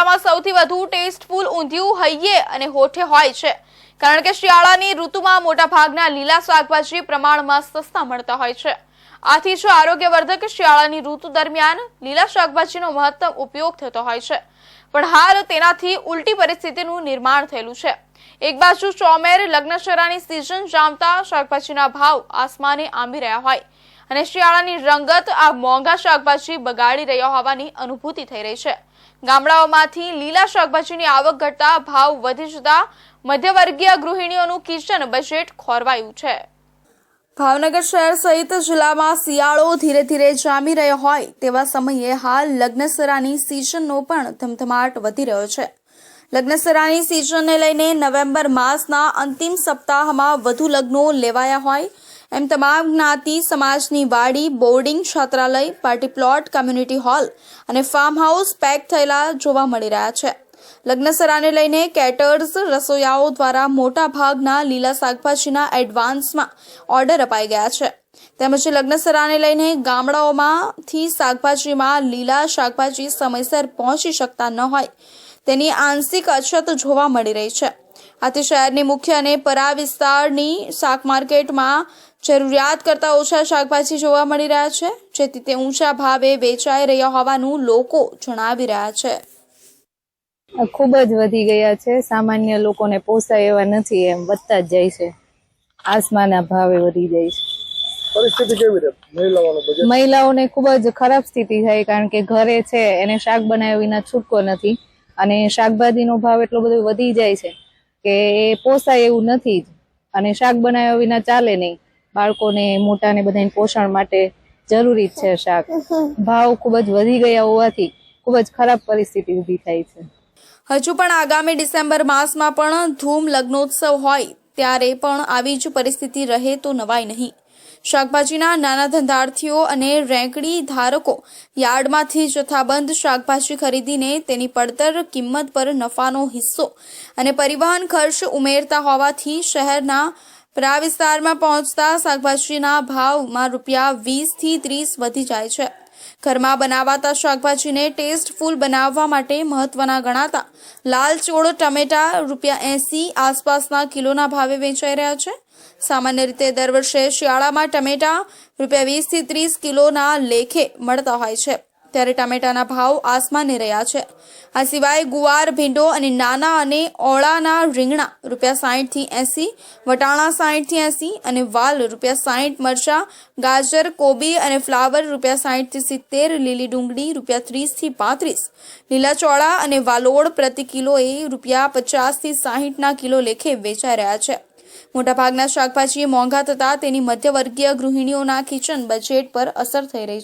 શિયાળામાં સૌથી વધુ ટેસ્ટફુલ ઊંધિયું હૈયે અને હોઠે હોય છે, કારણ કે શિયાળાની ઋતુમાં મોટાભાગના લીલા શાકભાજી પ્રમાણમાં સસ્તા મળતા હોય છે। આથી જ આરોગ્યવર્ધક શિયાળાની ઋતુ દરમિયાન લીલા શાકભાજીનો મહત્તમ ઉપયોગ થતો હોય છે, પણ હાલ તેનાથી ઉલટી પરિસ્થિતિનું નિર્માણ થયેલું છે। એક બાજુ ચોમેર લગ્નશરાની સિઝન જામતા શાકભાજીના ભાવ આસમાને આંબી રહ્યા હોય અને શિયાળાની રંગત આ મોંઘા શાકભાજી બગાડી રહ્યા હોવાની અનુભૂતિ થઈ રહી છે। ગામડાઓમાંથી લીલા શાકભાજીની આવક ઘટતા ભાવ વધી જતા મધ્યવર્ગીય ગૃહિણીઓનું કિચન બજેટ ખોરવાયું છે। ભાવનગર શહેર સહિત જિલ્લામાં શિયાળો ધીરે ધીરે જામી રહ્યો હોય તેવા સમયે હાલ લગ્નસરાની સિઝનનો પણ ધમધમાટ વધી રહ્યો છે। લગ્નસરાની સિઝનને લઈને નવેમ્બર માસના અંતિમ સપ્તાહમાં વધુ લગ્નો લેવાયા હોય એમ તમામ જ્ઞાતિ સમાજની વાડી, બોર્ડિંગ, છાત્રાલય, પાર્ટી પ્લોટ, કમ્યુનિટી હોલ અને ફાર્મ હાઉસ પેક થયેલા જોવા મળી રહ્યા છે। લગ્નસરાને લઈને કેટર્સ, રસોઈયાઓ દ્વારા મોટા ભાગના લીલા શાકભાજીના એડવાન્સમાં ઓર્ડર અપાઈ ગયા છે। તેમજ લગ્નસરાને લઈને ગામડાઓમાંથી શાકભાજીમાં લીલા શાકભાજી સમયસર પહોંચી શકતા ન હોય તેની આંશિક અછત જોવા મળી રહી છે। આથી શહેરની મુખ્ય અને પરા વિસ્તારની શાક માર્કેટમાં જરૂરિયાત કરતાં ઓછા શાકભાજી જોવા મળી રહ્યા છે, જેથી તે ઊંચા ભાવે વેચાઈ રહ્યા હોવાનું લોકો જણાવી રહ્યા છે। ખૂબ જ વધી ગયા છે। સામાન્ય લોકોને પોસાય એવા નથી, એમ વધતા જ જાય છે। આસમાનના ભાવે વધી જાય છે। પરિસ્થિતિ કેવી રહે? મહિલાઓને ખૂબ જ ખરાબ સ્થિતિ થાય, કારણ કે ઘરે છે એને શાક બનાવ્યા વિના છૂટકો નથી અને શાકભાજીનો ભાવ એટલો બધો વધી જાય છે કે એ પોસાય એવું નથી જ, અને શાક બનાવ્યા વિના ચાલે નહીં। બાળકોને, મોટાને બધાને પોષણ માટે જરૂરી જ છે શાક। ભાવ ખૂબ જ વધી ગયા હોવાથી ખૂબ જ ખરાબ પરિસ્થિતિ ઊભી થાય છે। હજુ પણ આગામી ડિસેમ્બર માસમાં પણ ધૂમ લગ્નોત્સવ હોય ત્યારે પણ આવી જ પરિસ્થિતિ રહે તો નવાઈ નહીં। શાકભાજીના નાના ધંધાર્થીઓ અને રેંકડી ધારકો યાર્ડમાંથી જથ્થાબંધ શાકભાજી ખરીદીને તેની પડતર કિંમત પર નફાનો હિસ્સો અને પરિવહન ખર્ચ ઉમેરતા હોવાથી શહેરના પરા વિસ્તારમાં પહોંચતા શાકભાજીના ભાવમાં ₹20 થી ₹30 વધી જાય છે। ઘરમાં બનાવાતા શાકભાજીને ટેસ્ટફુલ બનાવવા માટે મહત્વના ગણાતા લાલ ચોળ ટમેટા ₹80 આસપાસના કિલોના ભાવે વેચાઈ રહ્યા છે। સામાન્ય રીતે દર વર્ષે શિયાળામાં ટમેટા ₹20 થી ₹30 કિલોના લેખે મળતા હોય છે, ત્યારે ટમેટાના ભાવ આસમાને રહ્યા છે। આ સિવાય ગુવાર, ભીંડો અને નાના અને ઓળાના રીંગણા ₹60 થી ₹80, વટાણા ₹60 થી ₹80 અને વાલ ₹60, મરચાં, ગાજર, કોબી અને ફ્લાવર ₹60 થી ₹70, લીલી ડુંગળી ₹30 થી ₹35, લીલા ચોળા અને વાલોડ પ્રતિ કિલોએ ₹50 થી ₹60 કિલો લેખે વેચાઈ રહ્યા છે। મોટાભાગના શાકભાજી મોંઘા થતા તેની મધ્યવર્ગીય ગૃહિણીઓના કિચન બજેટ પર અસર થઈ રહી છે।